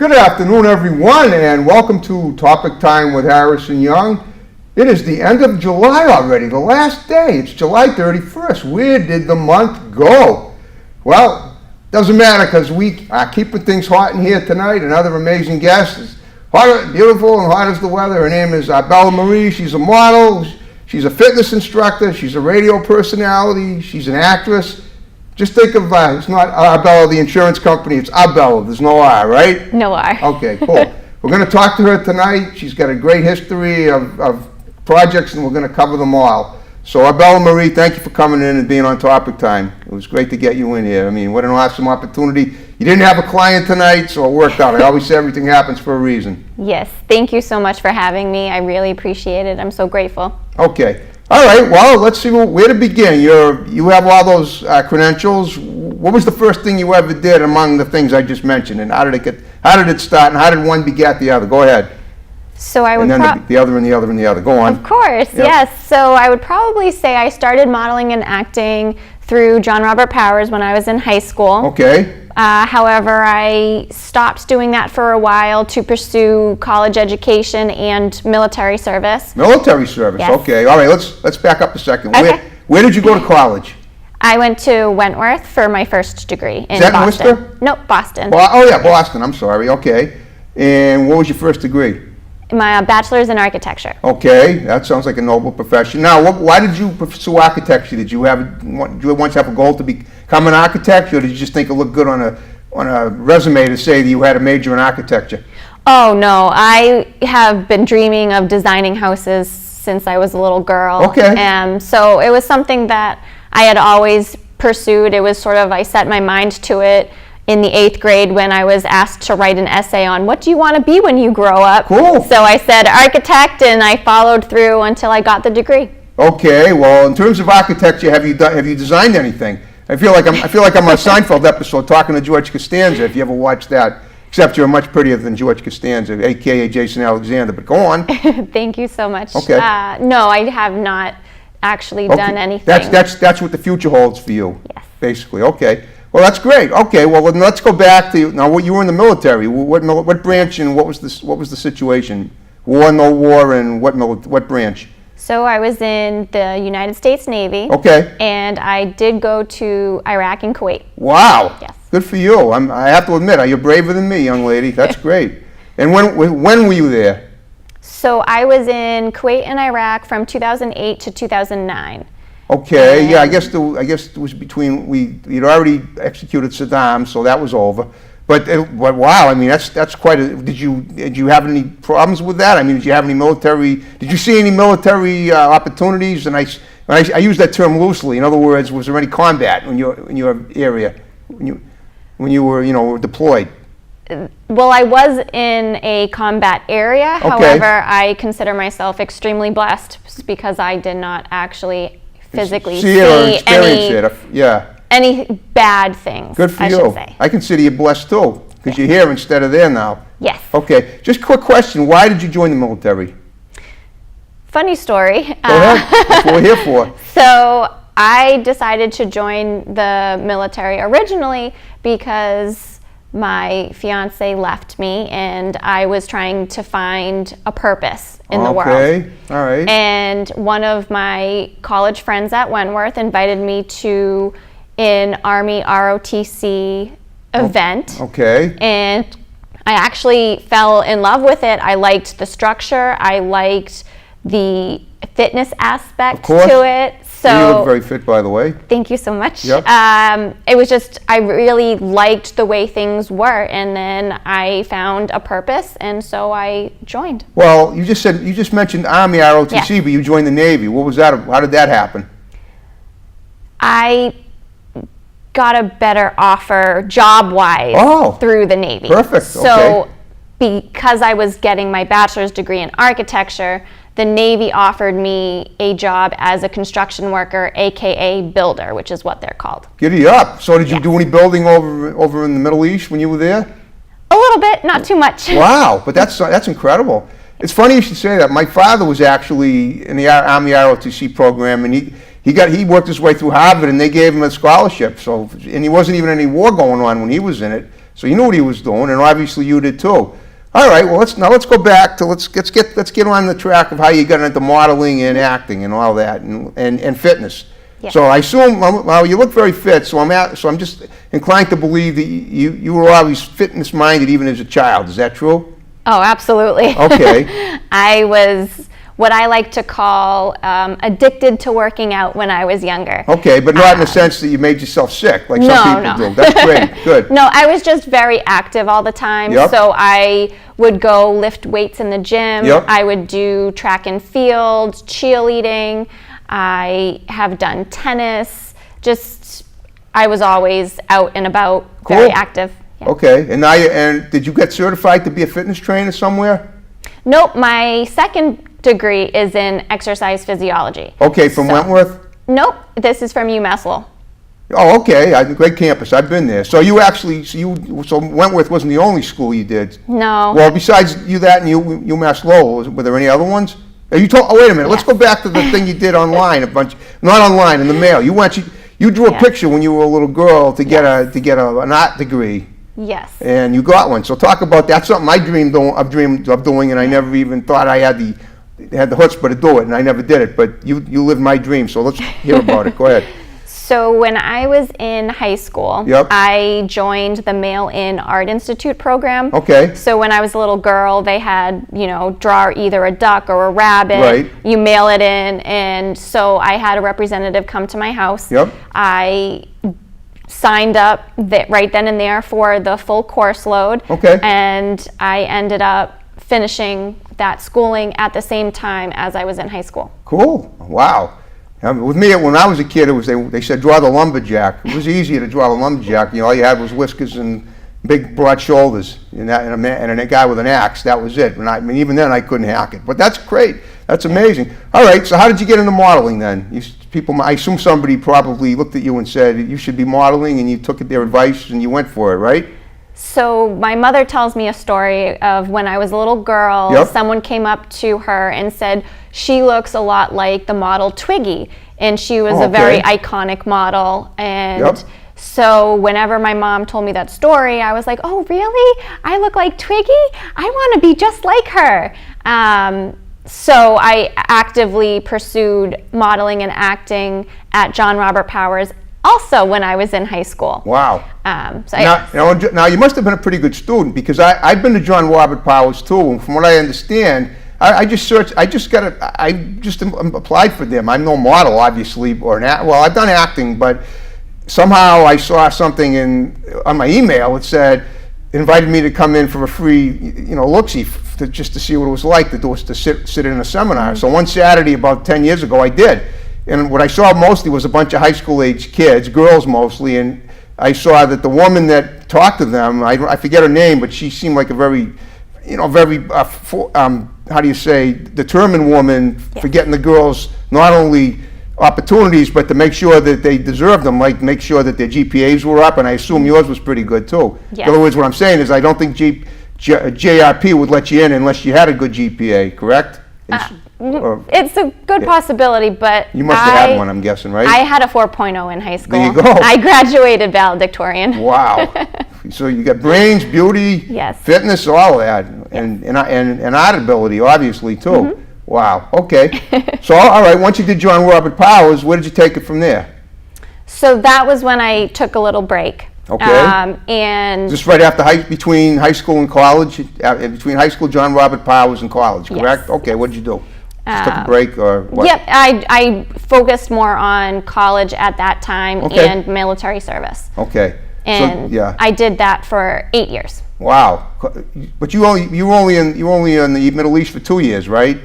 Good afternoon, everyone, and welcome to Topic Time with Harrison Young. It is the end of July already, the last day. It's July 31st. Where did the month go? Well, doesn't matter because we are keeping things hot in here tonight. Another amazing guest. Hot, beautiful and hot as the weather. Her name is Abella Marie. She's a model. She's a fitness instructor. She's a radio personality. She's an actress. Just think of, it's not Abella, the insurance company, it's Abella. There's no R, right? No R. Okay, cool. We're going to talk to her tonight. She's got a great history of projects, and we're going to cover them all. So, Abella Marie, thank you for coming in and being on Topic Time. It was great to get you in here. I mean, what an awesome opportunity. You didn't have a client tonight, so it worked out. I always say everything happens for a reason. Yes, thank you so much for having me. I really appreciate it. I'm so grateful. Okay. All right, well, let's see where to begin. You have all those credentials. What was the first thing you ever did among the things I just mentioned, and how did it start, and how did one beget the other? Go ahead. So I would and then the other and the other and the other. Go on. Of course, Yep. yes. So I would probably say I started modeling and acting through John Robert Powers when I was in high school. Okay. However, I stopped doing that for a while to pursue college education and military service. Military service. Yes. Okay. All right. Let's back up a second. Okay. Where did you go to college? I went to Wentworth for my first degree in Is that in Boston. Worcester? Nope, Boston. Boston. I'm sorry. Okay. And what was your first degree? My bachelor's in architecture. Okay, that sounds like a noble profession. Now, why did you pursue architecture? Did you once have a goal to become an architect, or did you just think it looked good on a resume to say that you had a major in architecture? Oh no, I have been dreaming of designing houses since I was a little girl. Okay. And so it was something that I had always pursued. It was sort of, I set my mind to it in the 8th grade when I was asked to write an essay on what do you want to be when you grow up. Cool. So I said architect, and I followed through until I got the degree. Okay, well, in terms of architecture, have you designed anything? I feel like I'm on a Seinfeld episode talking to George Costanza, if you ever watched that. Except you're much prettier than George Costanza, aka Jason Alexander. But go on. Thank you so much. Okay. No, I have not actually done anything. That's what the future holds for you. Yes. Basically. Okay. Well, that's great. Okay. Well, then let's go back to now. You were in the military. What branch and what was the situation? War, no war, and what branch? So I was in the United States Navy. Okay. And I did go to Iraq and Kuwait. Wow. Yes. Good for you. I have to admit, you're braver than me, young lady. That's great. And when were you there? So I was in Kuwait and Iraq from 2008 to 2009. Okay. Yeah. I guess it was between we'd already executed Saddam, so that was over. But wow, I mean that's quite a. Did you have any problems with that? I mean, did you have any military? Did you see any military opportunities? And I use that term loosely. In other words, was there any combat in your area when you were deployed? Well, I was in a combat area. Okay. However, I consider myself extremely blessed because I did not actually physically see it or experience it. Yeah. Any bad things. Good for I you. should say. I consider you blessed too, because you're here instead of there now. Yes. Okay. Just a quick question. Why did you join the military? Funny story. Go ahead. That's what we're here for. So I decided to join the military originally because my fiance left me and I was trying to find a purpose in the world. Okay, all right. And one of my college friends at Wentworth invited me to an Army ROTC event. Okay. And I actually fell in love with it. I liked the structure. I liked the fitness aspect to it. So you look very fit, by the way. Thank you so much. Yep. It was just, I really liked the way things were, and then I found a purpose, and so I joined. Well, you just mentioned Army ROTC, Yeah. but you joined the Navy. What was that? How did that happen? I got a better offer job-wise through the Navy. Perfect. So Okay. because I was getting my bachelor's degree in architecture, the Navy offered me a job as a construction worker, aka builder, which is what they're called. Giddy up. So did you Yes. do any building over in the Middle East when you were there? A little bit, not too much. Wow, but that's incredible. It's funny you should say that. My father was actually in the Army ROTC program, and he worked his way through Harvard, and they gave him a scholarship. So, and he wasn't even any war going on when he was in it. So you knew what he was doing, and obviously you did too. All right, well let's go back to let's get on the track of how you got into modeling and acting and all that and fitness. Yeah. So I assume, well, you look very fit. So I'm just inclined to believe that you were always fitness minded even as a child. Is that true? Oh, absolutely. Okay. I was what I like to call addicted to working out when I was younger. Okay, but not in the sense that you made yourself sick like some people do. That's great. Good. No, I was just very active all the time. Yep. So I would go lift weights in the gym. Yep. I would do track and field, cheerleading. I have done tennis. Just, I was always out and about, very Cool. active. Yeah. Okay, and did you get certified to be a fitness trainer somewhere? Nope, my second degree is in exercise physiology. Okay, from Wentworth? Nope, this is from UMass Lowell. Oh, okay, great campus. I've been there. So you actually, so Wentworth wasn't the only school you did. No. Well, besides that and UMass Lowell, were there any other ones? Oh, wait a minute. Let's go back to the thing you did online. Not online, in the mail. You drew a picture when you were a little girl to get an art degree. Yes. And you got one. So talk about that. That's something I dreamed of doing, and I never even thought I had the chutzpah to do it, and I never did it. But you lived my dream. So let's hear about it. Go ahead. So when I was in high school, Yep. I joined the Mail-In Art Institute program. Okay. So when I was a little girl, they had, draw either a duck or a rabbit. Right. You mail it in, and so I had a representative come to my house. Yep. I signed up right then and there for the full course load. Okay. And I ended up finishing that schooling at the same time as I was in high school. Cool. Wow. With me, when I was a kid, they said draw the lumberjack. It was easier to draw the lumberjack. All you had was whiskers and big, broad shoulders, and a guy with an axe. That was it. Even then, I couldn't hack it. But that's great. That's amazing. All right. So how did you get into modeling then? I assume somebody probably looked at you and said you should be modeling, and you took their advice and you went for it, right? So my mother tells me a story of when I was a little girl, Yep. someone came up to her and said, she looks a lot like the model Twiggy. And she was a very iconic model. And Yep. so whenever my mom told me that story, I was like, oh, really? I look like Twiggy? I want to be just like her. So I actively pursued modeling and acting at John Robert Powers also when I was in high school. Wow. So now you must have been a pretty good student, because I've been to John Robert Powers too, and from what I understand, I just applied for them. I'm no model, obviously, I've done acting, but somehow I saw something on my email that said, invited me to come in for a free, look-see, just to see what it was like to sit in a seminar. So one Saturday about 10 years ago, I did. And what I saw mostly was a bunch of high school age kids, girls mostly, and I saw that the woman that talked to them, I forget her name, but she seemed like a very, how do you say, determined woman for getting the girls not only opportunities, but to make sure that they deserved them, like make sure that their GPAs were up, and I assume yours was pretty good too. Yes. In other words, what I'm saying is I don't think JRP would let you in unless you had a good GPA, correct? It's a good possibility, but you must have had one, I'm guessing, right? I had a 4.0 in high school. There you go. I graduated valedictorian. Wow. So you got brains, beauty, Yes. fitness, all that, and art ability, obviously, too. Mm-hmm. Wow. Okay. So, all right, once you did John Robert Powers, where did you take it from there? So that was when I took a little break. Okay. And Just right after between high school and college, between high school, John Robert Powers, and college, correct? Yes. Okay, what did you do? Just took a break, or what? Yep, I focused more on college at that time and military service. Okay. And I did that for 8 years. Wow. But you were only in the Middle East for 2 years, right?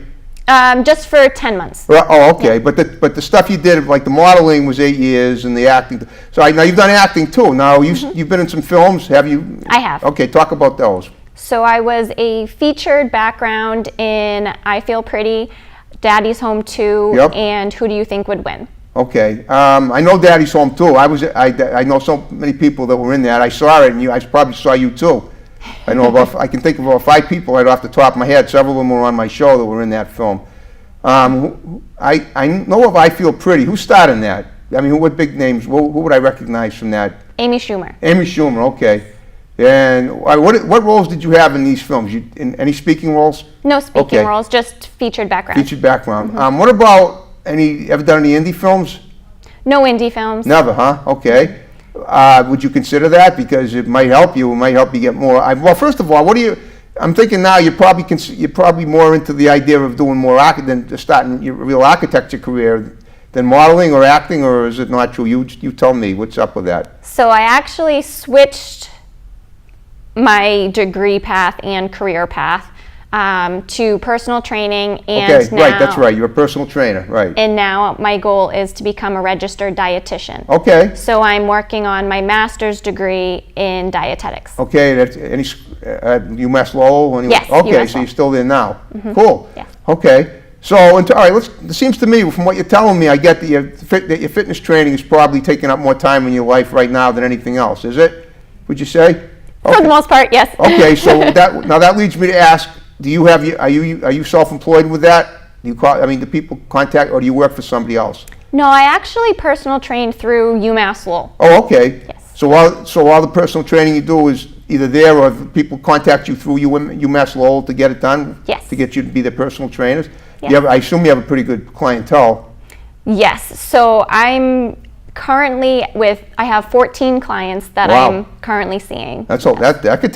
Just for 10 months. Oh, okay. Yeah. But the stuff you did, like the modeling, was 8 years, and the acting. So now you've done acting too. Now you've been in some films, have you? I have. Okay, talk about those. So I was a featured background in I Feel Pretty, Daddy's Home 2, and Who Do You Think Would Win? Okay. I know Daddy's Home too. I know so many people that were in that. I saw it, and I probably saw you too. I can think of about 5 people right off the top of my head. Several of them were on my show that were in that film. I know of I Feel Pretty. Who starred in that? I mean, what big names? Who would I recognize from that? Amy Schumer. Amy Schumer, okay. And what roles did you have in these films? In any speaking roles? No speaking Okay. roles, just featured background. Featured background. What about ever done any indie films? No indie films. Never, huh? Okay. Would you consider that? Because it might help you. It might help you get more. Well, first of all, I'm thinking now you're probably more into the idea of doing more than starting your real architecture career than modeling or acting, or is it not true? You tell me. What's up with that? So I actually switched my degree path and career path to personal training, and Okay, right, that's right. You're a personal trainer, right. And now my goal is to become a registered dietitian. Okay. So I'm working on my master's degree in dietetics. Okay, that's UMass Lowell? Yes, Okay, UMass so you're Lowell. still there now. Cool. Yeah. Okay. So, all right, it seems to me, from what you're telling me, I get that your fitness training is probably taking up more time in your life right now than anything else, is it? Would you say? For the most part, yes. Okay, so that leads me to ask: are you self-employed with that? Do people contact, or do you work for somebody else? No, I actually personal trained through UMass Lowell. Oh, okay. Yes. So all the personal training you do is either there, or people contact you through UMass Lowell to get it done. Yes. To get you to be their personal trainers. Yes. I assume you have a pretty good clientele. Yes. So I'm currently I have 14 clients that Wow. I'm currently seeing. That's all. That could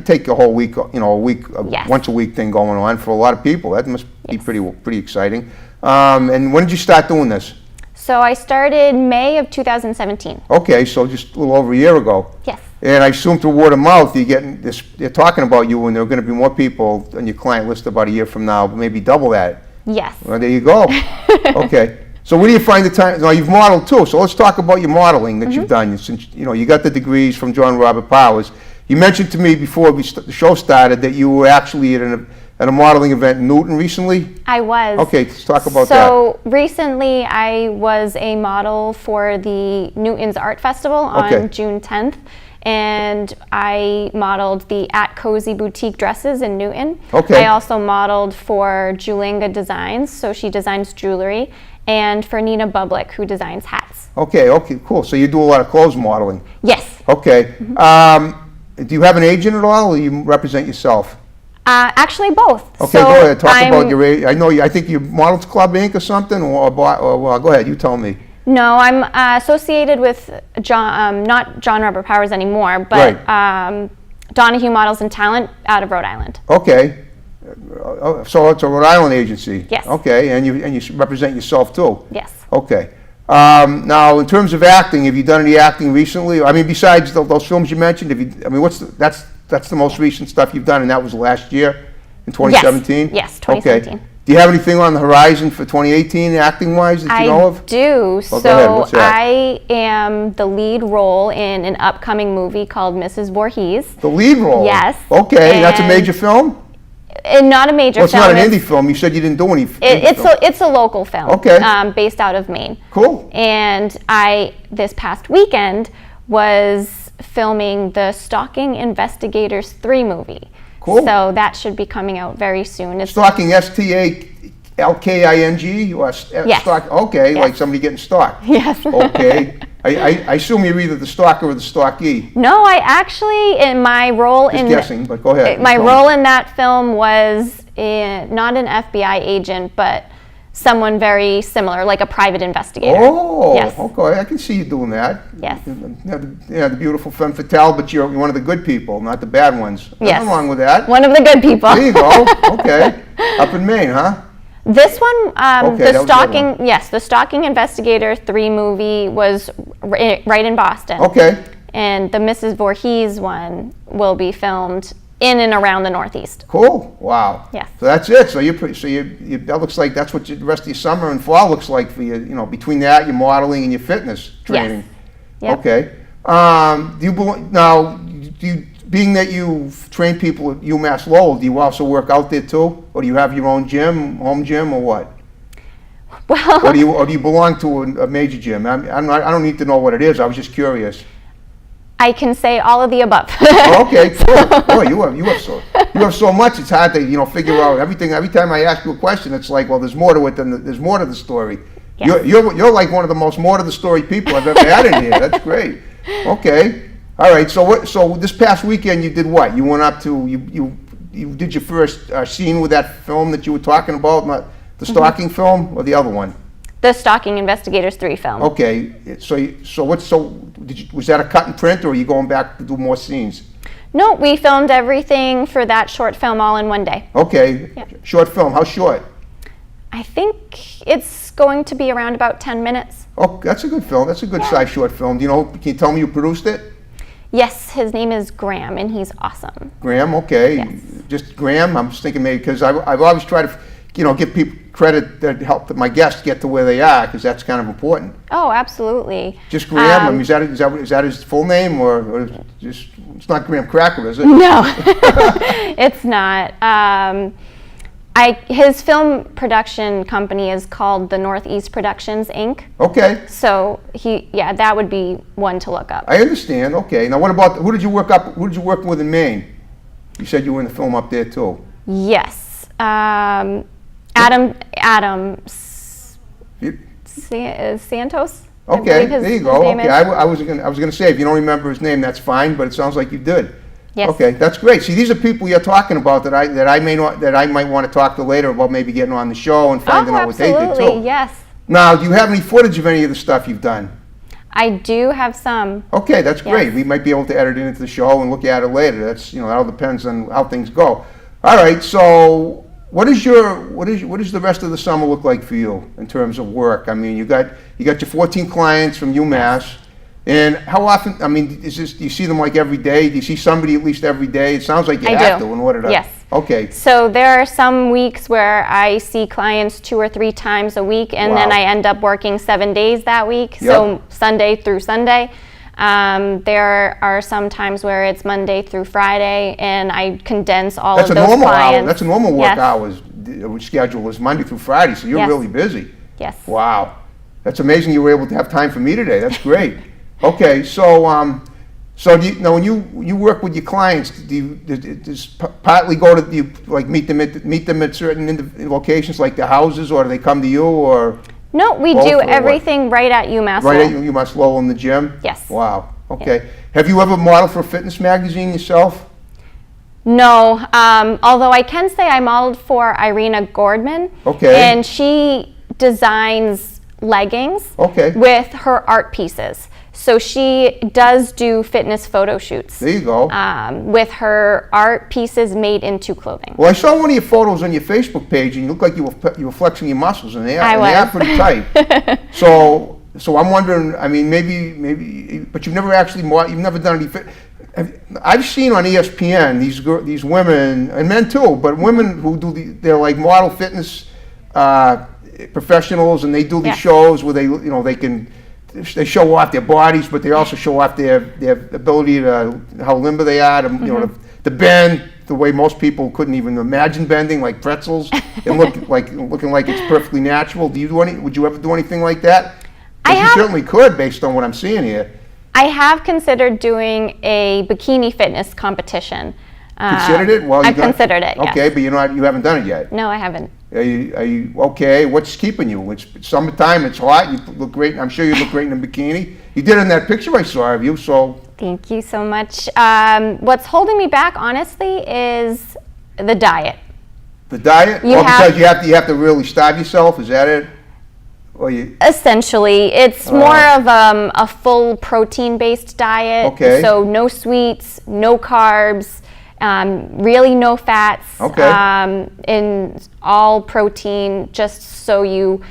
take a whole week. Yes. Once a week thing going on for a lot of people. That must be Yes. pretty exciting. And when did you start doing this? So I started May of 2017. Okay, so just a little over a year ago. Yes. And I assume through word of mouth, they're talking about you, and there are going to be more people on your client list about a year from now, maybe double that. Yes. Well, there you go. Okay. So where do you find the time? Now, you've modeled too, so let's talk about your modeling that you've done. Since you got the degrees from John Robert Powers. You mentioned to me before the show started that you were actually at a modeling event in Newton recently. I was. Okay, let's talk about that. So recently I was a model for the Newton's Art Festival on Okay. June 10th. And I modeled the At Cozy Boutique dresses in Newton. Okay. I also modeled for Julinga Designs, so she designs jewelry, and for Nina Bublik, who designs hats. Okay, cool. So you do a lot of clothes modeling. Yes. Okay. Do you have an agent at all, or you represent yourself? Actually, both. Okay, So go ahead. Talk I'm- about your agent. I think you Models Club Inc. or something, or go ahead. You tell me. No, I'm associated with not John Robert Powers anymore, but Donahue Models and Talent out of Rhode Island. Okay. So it's a Rhode Island agency. Yes. Okay, and you represent yourself too. Yes. Okay. Now, in terms of acting, have you done any acting recently? I mean, besides those films you mentioned, that's the most recent stuff you've done, and that was last year, in 2017? Yes, 2017. Okay. Do you have anything on the horizon for 2018, acting-wise, that you know of? I do. Well, go ahead. What's So that? I am the lead role in an upcoming movie called Mrs. Voorhees. The lead role? Yes. Okay, that's a And- major film? And not a major Well, it's film. not an indie film. You said you didn't do any indie film. It's a local film. Okay. Based out of Maine. Cool. And I, this past weekend, was filming the Stalking Investigators 3 movie. Cool. So that should be coming out very soon. It's Stalking, STALKING? Or Yes. Okay, Yes. like somebody getting stalked. Yes. Okay. I assume you're either the stalker or the stalkee. No, I actually, in my role Just in guessing, but go ahead. my Tell me. role in that film was not an FBI agent, but someone very similar, like a private investigator. Oh, Yes. okay. I can see you doing that. Yes. Yeah, the beautiful femme fatale, but you're one of the good people, not the bad ones. Yes. Nothing wrong with that. One of the good people. There you go. Okay. Up in Maine, huh? This one, Okay, that the was the other Stalking, yes, the Stalking Investigator 3 movie was right in Boston. Okay. And the Mrs. Voorhees one will be filmed in and around the Northeast. Cool. Wow. Yes. So that's it. So that looks like that's what the rest of your summer and fall looks like for you. Between that, your modeling and your fitness training. Yep. Okay. Being that you've trained people at UMass Lowell, do you also work out there too, or do you have your own gym, home gym, or what? Well, Or do you belong to a major gym? I don't need to know what it is. I was just curious. I can say all of the above. Okay, cool. Boy, you have so much. It's hard to figure out everything. Every time I ask you a question, it's like, well, there's more to it than there's more to the story. Yes. You're like one of the most more to the story people I've ever had in here. That's great. Okay. All right. So this past weekend you did what? You went up to you did your first scene with that film that you were talking about, not the stalking film or the other one? The Stalking Investigators 3 film. Okay. Was that a cut and print, or are you going back to do more scenes? No, we filmed everything for that short film all in one day. Okay. Yeah. Short film. How short? I think it's going to be around about 10 minutes. Oh, that's a good film. That's a good size short film. Do you know? Can you tell me who produced it? Yes, his name is Graham, and he's awesome. Graham. Okay. Yes. Just Graham. I'm just thinking maybe because I've always tried to, give people credit that help my guests get to where they are, because that's kind of important. Oh, absolutely. Just Graham. I mean, is that his full name, or just it's not Graham Cracker, is it? No, it's not. His film production company is called the Northeast Productions Inc. Okay. So that would be one to look up. I understand. Okay. Now, what about who did you work with in Maine? You said you were in the film up there too. Yes. Adam Santos. Okay, there you go. Okay, I was gonna say, if you don't remember his name, that's fine. But it sounds like you did. Yes. Okay, that's great. See, these are people you're talking about that I might want to talk to later about, maybe getting on the show and finding out what they did too. Absolutely, yes. Now, do you have any footage of any of the stuff you've done? I do have some. Okay, that's great. Yes. We might be able to edit it into the show and look at it later. That's that all depends on how things go. All right. So, what does the rest of the summer look like for you in terms of work? I mean, you got your 14 clients from UMass, and how often? I mean, do you see them like every day? Do you see somebody at least every day? It sounds like you have to in order to. Yes. Okay. So there are some weeks where I see clients 2 or 3 times a week, and then I end up working 7 days that week. Yep. So Sunday through Sunday. There are some times where it's Monday through Friday, and I condense all of those clients. That's a normal work hours schedule is Monday through Friday, so you're really busy. Yes. Wow. That's amazing you were able to have time for me today. That's great. Okay, so do you, now when you work with your clients, do you partly go to meet them at certain locations like the houses, or do they come to you, or? No, we do everything right at UMass Lowell. Right at UMass Lowell in the gym? Yes. Wow. Okay. Yeah. Have you ever modeled for a fitness magazine yourself? No, although I can say I modeled for Irina Gordman. Okay. And she designs leggings with her art pieces. So she does do fitness photo shoots. There you go. With her art pieces made into clothing. Well, I saw one of your photos on your Facebook page, and you look like you were flexing your muscles, and they are pretty tight. So I'm wondering. I mean, maybe, but you've never done any fit. I've seen on ESPN these women and men too, but women who they're like model fitness professionals, and they do these shows where they show off their bodies, but they also show off their ability to how limber they are, to bend the way most people couldn't even imagine bending, like pretzels, and looking like it's perfectly natural. Would you ever do anything like that? You certainly could, based on what I'm seeing here. I have considered doing a bikini fitness competition. Considered it? Well, I've considered it. Okay, yes. But you haven't done it yet. No, I haven't. Are you okay? What's keeping you? It's summertime. It's hot. You look great. I'm sure you look great in a bikini. You did in that picture I saw of you. So thank you so much. What's holding me back, honestly, is the diet. The diet? Because you have to really starve yourself. Is that it? Essentially, it's more of a full protein-based diet. Okay. So no sweets, no carbs. Really no fats, in all protein, just so you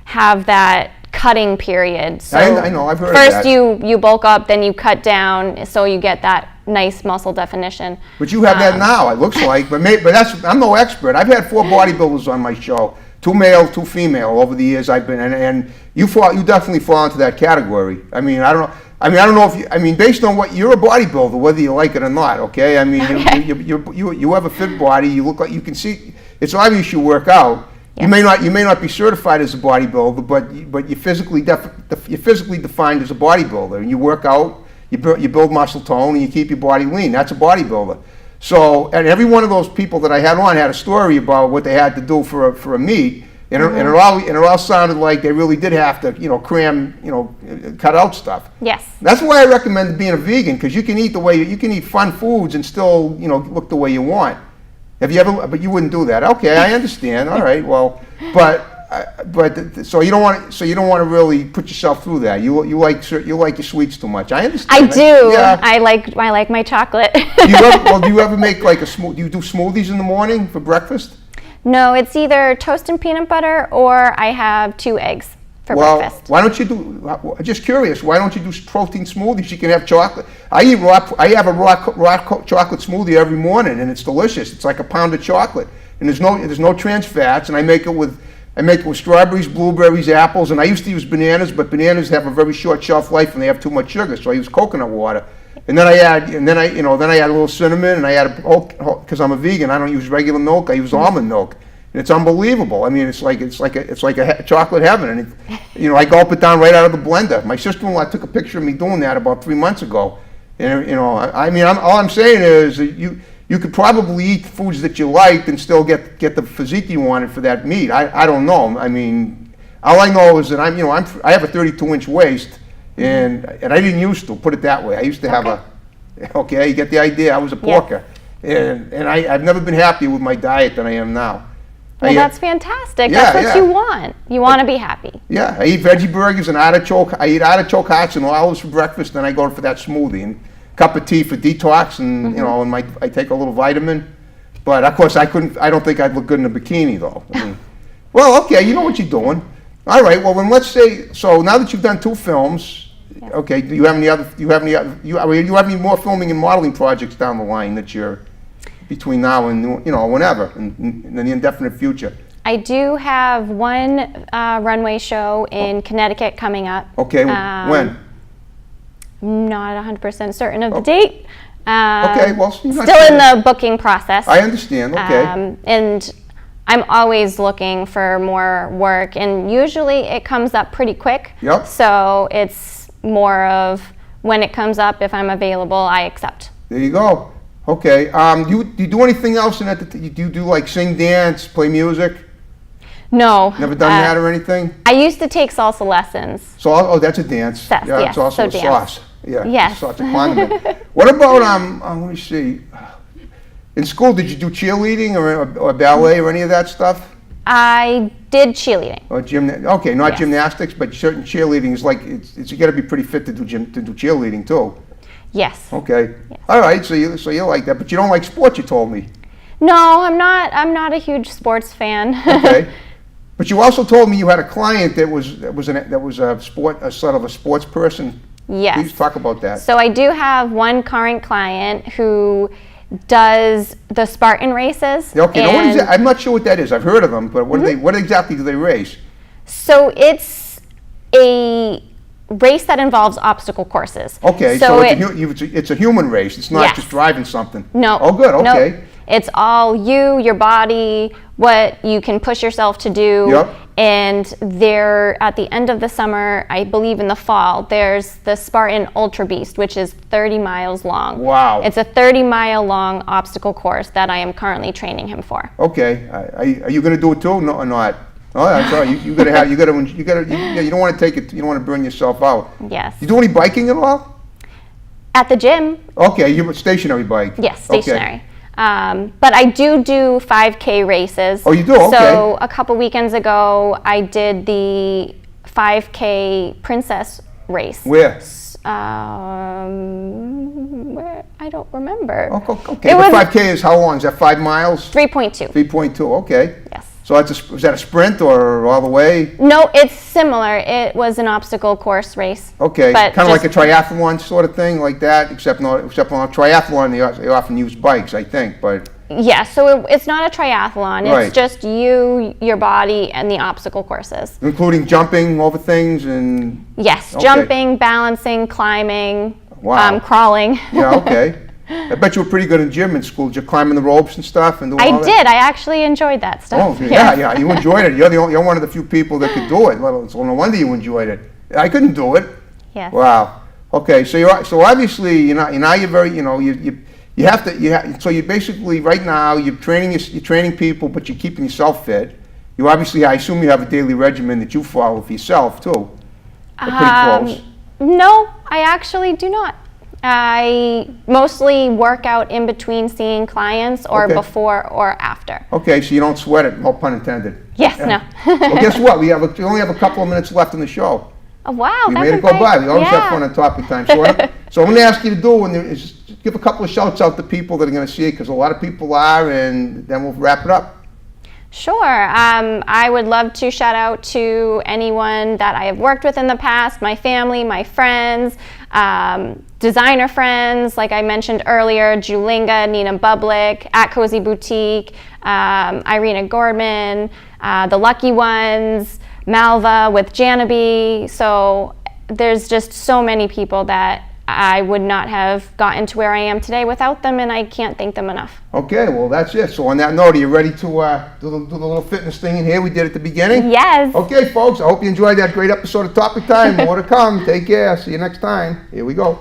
have that cutting period. So I know, I've heard of that. First you bulk up, then you cut down, so you get that nice muscle definition. But you have that now, it looks like. But I'm no expert. I've had 4 bodybuilders on my show, 2 male, 2 female over the years I've been, and you definitely fall into that category. I mean, I don't know. Based on what you're a bodybuilder, whether you like it or not. Okay. I mean, you have a fit body. You look like you can see. It's obvious you work out. Yes. You may not be certified as a bodybuilder, but you're physically defined as a bodybuilder, and you work out. You build muscle tone, and you keep your body lean. That's a bodybuilder. So, and every one of those people that I had on had a story about what they had to do for a meet. And it all sounded like they really did have to, cram, cut out stuff. Yes. That's why I recommend being a vegan, because you can eat you can eat fun foods and still, look the way you want. Have you ever? But you wouldn't do that. Okay, I understand. All right. Well, so you don't want to really put yourself through that. You like your sweets too much. I understand. I do. Yeah. I like my chocolate. Do you ever make like do you do smoothies in the morning for breakfast? No, it's either toast and peanut butter, or I have 2 eggs for breakfast. Why don't you do? Just curious. Why don't you do protein smoothies? You can have chocolate. I have a raw chocolate smoothie every morning, and it's delicious. It's like a pound of chocolate, and there's no trans fats. And I make it with strawberries, blueberries, apples, and I used to use bananas, but bananas have a very short shelf life and they have too much sugar, so I use coconut water. And then I add a little cinnamon, and I add because I'm a vegan, I don't use regular milk. I use almond milk, and it's unbelievable. I mean, it's like a chocolate heaven, and I gulp it down right out of the blender. My sister-in-law took a picture of me doing that about 3 months ago, and all I'm saying is that you could probably eat foods that you liked and still get the physique you wanted for that meat. I don't know. I mean, all I know is that I have a 32-inch waist. And I didn't used to, put it that way. I used to have you get the idea. I was a porker. And I've never been happier with my diet than I am now. Well, that's fantastic. That's what you want. You want to be happy. Yeah, I eat veggie burgers and artichoke. I eat artichoke hearts and olives for breakfast, then I go for that smoothie. And a cup of tea for detox, and, and I take a little vitamin. But, of course, I don't think I'd look good in a bikini, though. I mean, well, okay, you know what you're doing. All right, well, then let's say, so now that you've done 2 films, okay, do you have any more filming and modeling projects down the line that you're between now and whenever in the indefinite future? I do have one runway show in Connecticut coming up. Okay, when? I'm not 100% certain of the date. Okay, well, still in the booking process. I understand. Okay. And I'm always looking for more work, and usually it comes up pretty quick. Yep. So it's more of when it comes up, if I'm available, I accept. There you go. Okay. Do you do anything else in that? Do you do like sing, dance, play music? No. Never done that or anything? I used to take salsa lessons. So, that's a dance. Yes, it's also a dance. sauce. Yeah. Yes. It's a condiment. What about let me see. In school, did you do cheerleading or ballet or any of that stuff? I did cheerleading. Or okay, not gymnastics, but certain cheerleading is like you got to be pretty fit to do cheerleading too. Yes. Okay. Yes. All right. So you like that, but you don't like sports. You told me. No, I'm not. I'm not a huge sports fan. Okay. But you also told me you had a client that was a sort of a sports person. Yes. Please talk about that. So I do have one current client who does the Spartan races. Okay, now what is that? I'm not sure what that is. I've heard of them, but what exactly do they race? So it's a race that involves obstacle courses. Okay, so it's a human race. It's not just driving something. No. Oh, good. Okay. No. It's all your body, what you can push yourself to do. Yep. And there, at the end of the summer, I believe in the fall, there's the Spartan Ultra Beast, which is 30 miles long. Wow. It's a 30-mile long obstacle course that I am currently training him for. Okay. Are you going to do it too, or not? Oh, that's all right. You don't want to take it. You don't want to burn yourself out. Yes. You do any biking at all? At the gym. Okay, you have a stationary bike. Yes, stationary. Okay. But I do 5K races. Oh, you do? Okay. So a couple weekends ago, I did the 5K Princess race. Where? Where? I don't remember. Okay. The 5K is how long? Is that 5 miles? 3.2. 3.2. Okay. Yes. So was that a sprint or all the way? No, it's similar. It was an obstacle course race. Okay, kind of like a triathlon sort of thing, like that, except on a triathlon they often use bikes, I think, but... Yeah, so it's not a triathlon. Right. It's just your body, and the obstacle courses. Including jumping over things and... Yes, jumping, balancing, climbing, crawling. Yeah, okay. I bet you were pretty good in gym in school. Did you climbing the ropes and stuff and doing all that? I did. I actually enjoyed that stuff. Oh, yeah. You enjoyed it. You're one of the few people that could do it. So no wonder you enjoyed it. I couldn't do it. Yes. Wow. Okay. So obviously you're very you have to so you basically right now you're training people, but you're keeping yourself fit, You obviously, I assume you have a daily regimen that you follow for yourself too. They're pretty close. No, I actually do not. I mostly work out in between seeing clients or Okay. before or after. Okay, so you don't sweat it, no pun intended. Yes, Yeah. no. Well, guess what? We only have a couple of minutes left in the show. Oh, wow. We that made was it go great. by. We always have Yeah. fun on topic time. So I'm going to ask you to do is just give a couple of shouts out to people that are going to see it, because a lot of people are, and then we'll wrap it up. Sure. I would love to shout out to anyone that I have worked with in the past, my family, my friends, designer friends, like I mentioned earlier, Julinga, Nina Bublik, at Cozy Boutique, Irina Gordman, The Lucky Ones, Malva with Janaby. So there's just so many people that I would not have gotten to where I am today without them, and I can't thank them enough. Okay, well, that's it. So on that note, are you ready to do the little fitness thing in here we did at the beginning? Yes. Okay, folks, I hope you enjoyed that great episode of Topic Time. More to come. Take care. See you next time. Here we go.